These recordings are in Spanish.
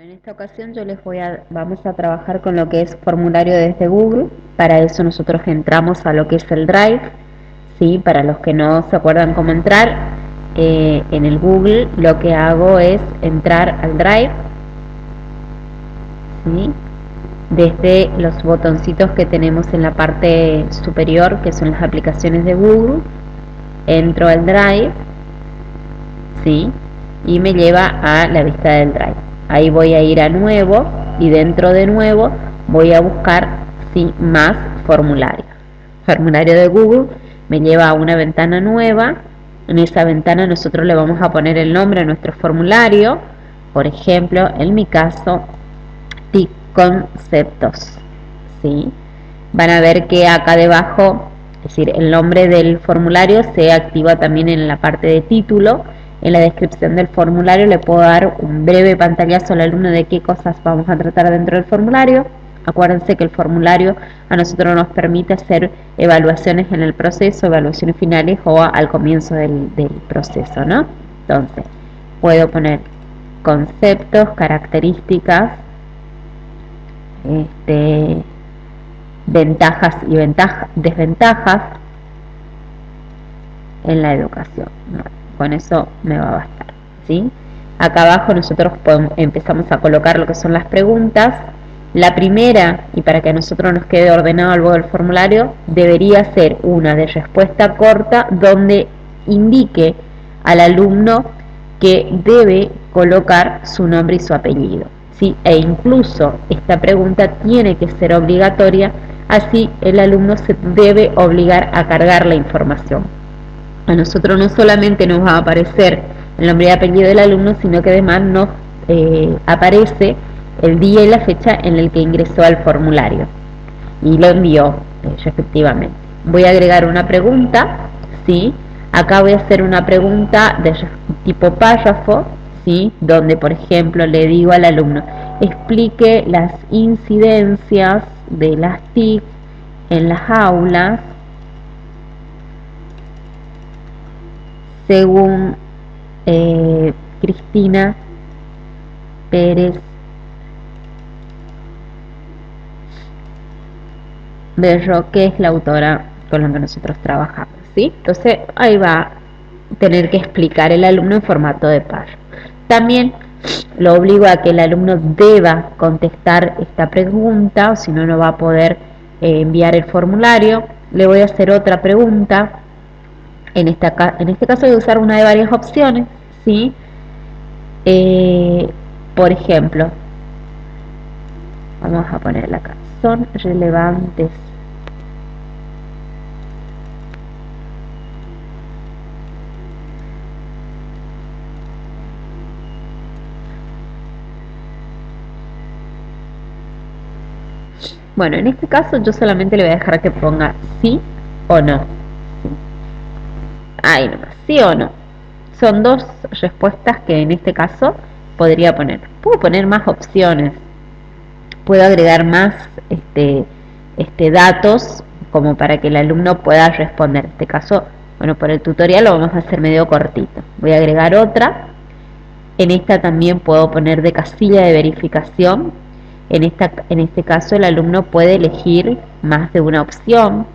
En esta ocasión vamos a trabajar con lo que es formulario desde Google. Para eso nosotros entramos a lo que es el Drive, ¿sí? Para los que no se acuerdan cómo entrar, en el Google lo que hago es entrar al Drive, ¿sí? Desde los botoncitos que tenemos en la parte superior, que son las aplicaciones de Google, entro al Drive, ¿sí? Y me lleva a la vista del Drive. Ahí voy a ir a nuevo y dentro de nuevo voy a buscar, ¿sí?, más formulario. Formulario de Google me lleva a una ventana nueva. En esa ventana nosotros le vamos a poner el nombre a nuestro formulario. Por ejemplo, en mi caso, TIC Conceptos, ¿sí? Van a ver que acá debajo, es decir, el nombre del formulario se activa también en la parte de título. En la descripción del formulario le puedo dar un breve pantallazo al alumno de qué cosas vamos a tratar dentro del formulario. Acuérdense que el formulario a nosotros nos permite hacer evaluaciones en el proceso, evaluaciones finales o al comienzo del proceso, ¿no? Entonces, puedo poner conceptos, características, ventajas y desventajas en la educación. Con eso me va a bastar, ¿sí? Acá abajo nosotros empezamos a colocar lo que son las preguntas. La primera, y para que a nosotros nos quede ordenado luego el formulario, debería ser una de respuesta corta donde indique al alumno que debe colocar su nombre y su apellido, ¿sí? E incluso esta pregunta tiene que ser obligatoria, así el alumno se debe obligar a cargar la información. A nosotros no solamente nos va a aparecer el nombre y apellido del alumno, sino que además nos aparece el día y la fecha en el que ingresó al formulario y lo envió respectivamente. Voy a agregar una pregunta, ¿sí? Acá voy a hacer una pregunta de tipo párrafo, ¿sí? Donde, por ejemplo, le digo al alumno, explique las incidencias de las TIC en las aulas según Cristina Pérez Berro, que es la autora con la que nosotros trabajamos, ¿sí? Entonces ahí va a tener que explicar el alumno en formato de párrafo. También lo obligo a que el alumno deba contestar esta pregunta, o si no, no va a poder enviar el formulario. Le voy a hacer otra pregunta. En este caso voy a usar una de varias opciones, ¿sí? Por ejemplo, vamos a ponerla acá, son relevantes bueno, en este caso yo solamente le voy a dejar que ponga sí o no. Ahí nomás, sí o no. Son dos respuestas que en este caso podría poner. Puedo poner más opciones, puedo agregar más datos como para que el alumno pueda responder. En este caso, bueno, por el tutorial lo vamos a hacer medio cortito. Voy a agregar otra. En esta también puedo poner de casilla de verificación. En este caso el alumno puede elegir más de una opción,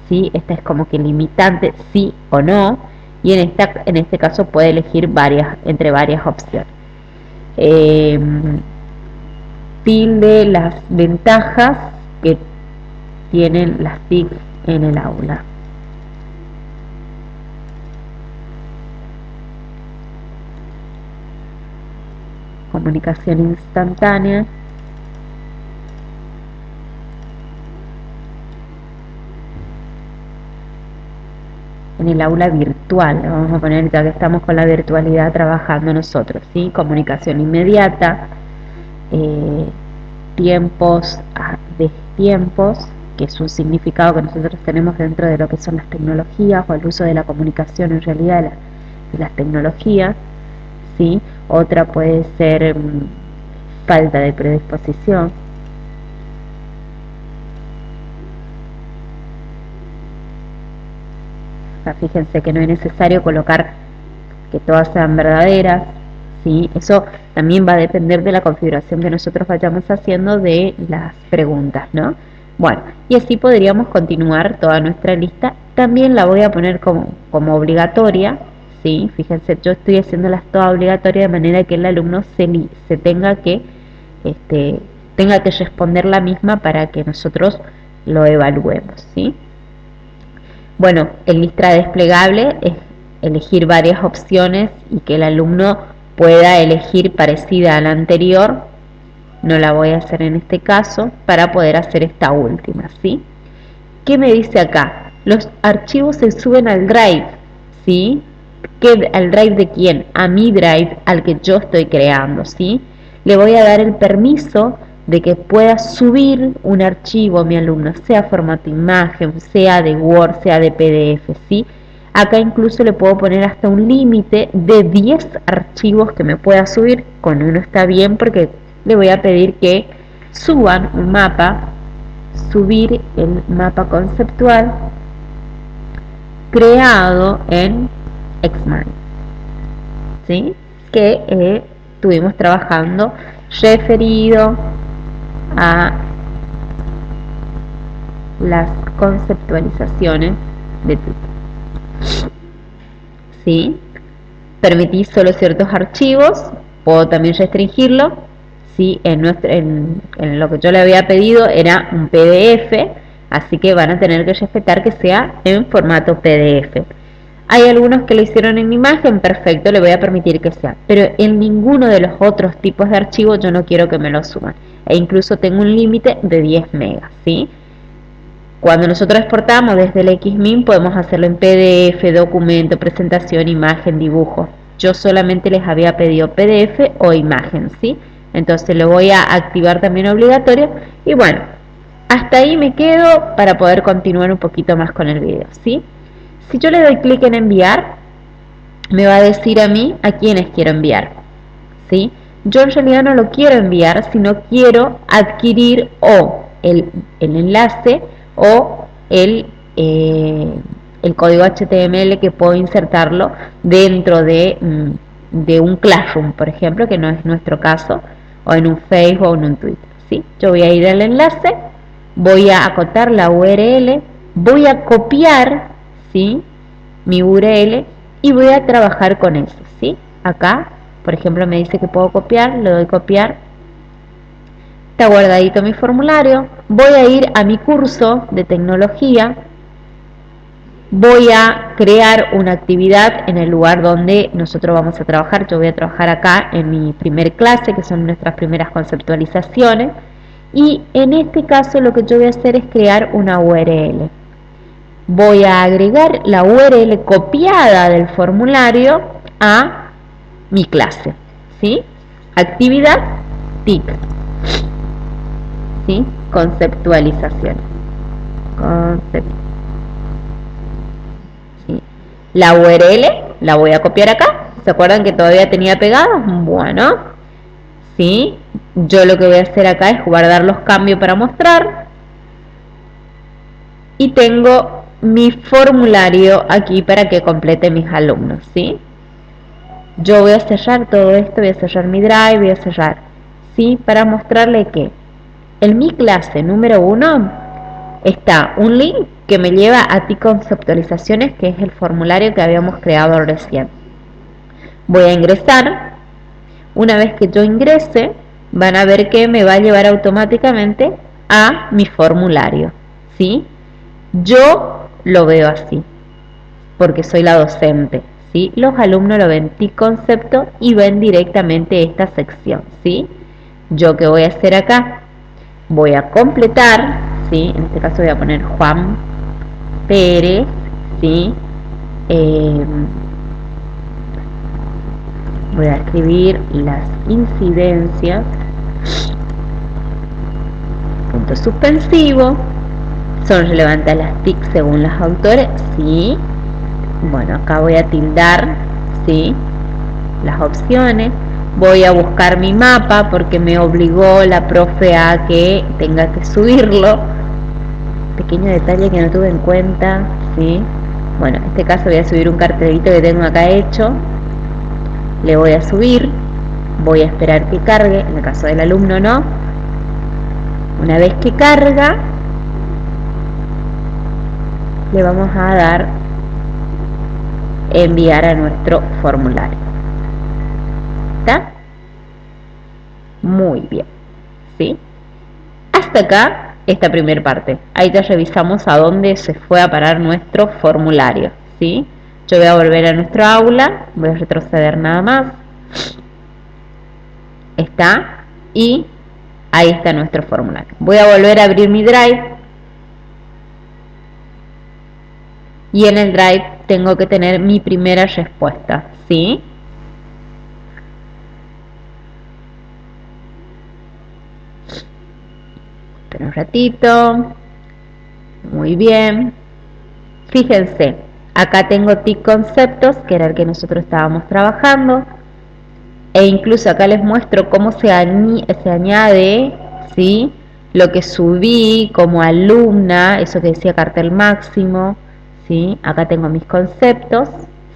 ¿sí? Esta es como que limitante, sí o no, y en este caso puede elegir entre varias opciones. Tilde las ventajas que tienen las TIC en el aula. Comunicación instantánea. En el aula virtual, vamos a poner, ya que estamos con la virtualidad trabajando nosotros, ¿sí? Comunicación inmediata, tiempos a destiempos, que es un significado que nosotros tenemos dentro de lo que son las tecnologías o el uso de la comunicación en realidad de las tecnologías, ¿sí? Otra puede ser falta de predisposición. Fíjense que no es necesario colocar que todas sean verdaderas, ¿sí? Eso también va a depender de la configuración que nosotros vayamos haciendo de las preguntas, ¿no? Bueno, y así podríamos continuar toda nuestra lista. También la voy a poner como obligatoria, ¿sí? Fíjense, yo estoy haciéndolas todas obligatorias de manera que el alumno se este, tenga que responder la misma para que nosotros lo evaluemos, ¿sí? Bueno, el lista desplegable es elegir varias opciones y que el alumno pueda elegir parecida a la anterior. No la voy a hacer en este caso para poder hacer esta última, ¿sí? ¿Qué me dice acá? Los archivos se suben al Drive, ¿sí? ¿Al Drive de quién? A mi Drive, al que yo estoy creando, ¿sí? Le voy a dar el permiso de que pueda subir un archivo a mi alumno, sea formato imagen, sea de Word, sea de PDF, ¿sí? Acá incluso le puedo poner hasta un límite de 10 archivos que me pueda subir. Con uno está bien porque le voy a pedir que suban un mapa, subir el mapa conceptual creado en Xmind, ¿sí? Que estuvimos trabajando referido a las conceptualizaciones de Twitter, ¿sí? Permití solo ciertos archivos, puedo también restringirlo, ¿sí? En lo que yo le había pedido era un PDF, así que van a tener que respetar que sea en formato PDF. Hay algunos que lo hicieron en imagen, perfecto, le voy a permitir que sea, pero en ninguno de los otros tipos de archivos yo no quiero que me lo suban, e incluso tengo un límite de 10 megas, ¿sí? Cuando nosotros exportamos desde el Xmin podemos hacerlo en PDF, documento, presentación, imagen, dibujo. Yo solamente les había pedido PDF o imagen, ¿sí? Entonces lo voy a activar también obligatorio. Y bueno, hasta ahí me quedo para poder continuar un poquito más con el video, ¿sí? Si yo le doy clic en enviar, me va a decir a mí a quiénes quiero enviar, ¿sí? Yo en realidad no lo quiero enviar, sino quiero adquirir o el enlace o el código HTML que puedo insertarlo dentro de un Classroom, por ejemplo, que no es nuestro caso, o en un Facebook o en un Twitter, ¿sí? Yo voy a ir al enlace, voy a acotar la URL, voy a copiar, ¿sí?, mi URL y voy a trabajar con eso, ¿sí? Acá, por ejemplo, me dice que puedo copiar, le doy copiar. Está guardadito mi formulario. Voy a ir a mi curso de tecnología. Voy a crear una actividad en el lugar donde nosotros vamos a trabajar. Yo voy a trabajar acá en mi primer clase, que son nuestras primeras conceptualizaciones. Y en este caso lo que yo voy a hacer es crear una URL. Voy a agregar la URL copiada del formulario a mi clase, ¿sí? Actividad TIC, ¿sí? Conceptualización. ¿Sí? La URL la voy a copiar acá. ¿Se acuerdan que todavía tenía pegada? Bueno, ¿sí? Yo lo que voy a hacer acá es guardar los cambios para mostrar. Y tengo mi formulario aquí para que complete mis alumnos, ¿sí? Yo voy a cerrar todo esto, voy a cerrar mi Drive, voy a cerrar, ¿sí? Para mostrarle que en mi clase número 1 está un link que me lleva a TIC Conceptualizaciones, que es el formulario que habíamos creado recién. Voy a ingresar. Una vez que yo ingrese, van a ver que me va a llevar automáticamente a mi formulario, ¿sí? Yo lo veo así, porque soy la docente, ¿sí? Los alumnos lo ven TIC Concepto y ven directamente esta sección, ¿sí? Yo qué voy a hacer acá, voy a completar, ¿sí? En este caso voy a poner Juan Pérez, ¿sí? Voy a escribir las incidencias, punto suspensivo. ¿Son relevantes las TIC según los autores? Sí. Bueno, acá voy a tildar, ¿sí?, las opciones. Voy a buscar mi mapa porque me obligó la profe a que tenga que subirlo. Pequeño detalle que no tuve en cuenta, ¿sí? Bueno, en este caso voy a subir un cartelito que tengo acá hecho. Le voy a subir. Voy a esperar que cargue, en el caso del alumno no. Una vez que carga, le vamos a dar enviar a nuestro formulario. ¿Está? Muy bien. ¿Sí? Hasta acá esta primera parte. Ahí ya revisamos a dónde se fue a parar nuestro formulario. ¿Sí? Yo voy a volver a nuestro aula, voy a retroceder nada más. Está. Y ahí está nuestro formulario. Voy a volver a abrir mi Drive. Y en el Drive tengo que tener mi primera respuesta. ¿Sí? Espera un ratito. Muy bien. Fíjense, acá tengo TIC conceptos, que era el que nosotros estábamos trabajando. E incluso acá les muestro cómo se añade, ¿sí?, lo que subí como alumna, eso que decía cartel máximo, ¿sí? Acá tengo mis conceptos,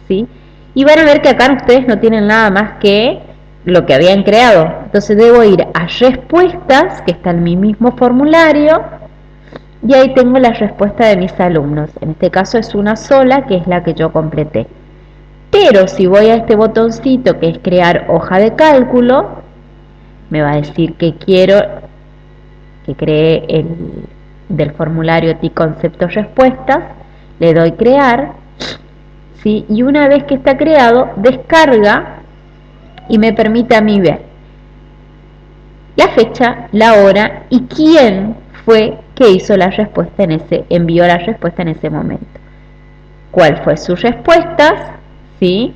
¿sí? Y van a ver que acá ustedes no tienen nada más que lo que habían creado. Entonces debo ir a respuestas, que está en mi mismo formulario, y ahí tengo la respuesta de mis alumnos. En este caso es una sola, que es la que yo completé. Pero si voy a este botoncito que es crear hoja de cálculo, me va a decir que quiero que cree del formulario TIC conceptos respuestas, le doy crear, ¿sí? Y una vez que está creado, descarga y me permite a mí ver la fecha, la hora y quién fue que hizo la respuesta envió la respuesta en ese momento. ¿Cuál fue su respuesta? ¿Sí?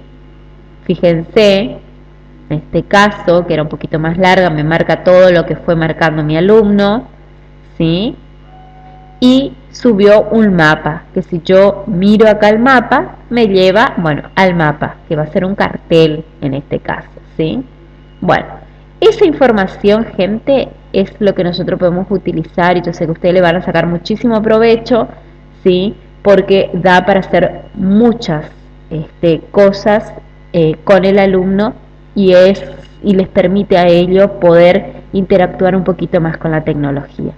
Fíjense, en este caso, que era un poquito más larga, me marca todo lo que fue marcando mi alumno, ¿sí? Y subió un mapa, que si yo miro acá el mapa, me lleva, bueno, al mapa, que va a ser un cartel en este caso, ¿sí? Bueno, esa información, gente, es lo que nosotros podemos utilizar y yo sé que ustedes le van a sacar muchísimo provecho, ¿sí? Porque da para hacer muchas cosas con el alumno y les permite a ellos poder interactuar un poquito más con la tecnología.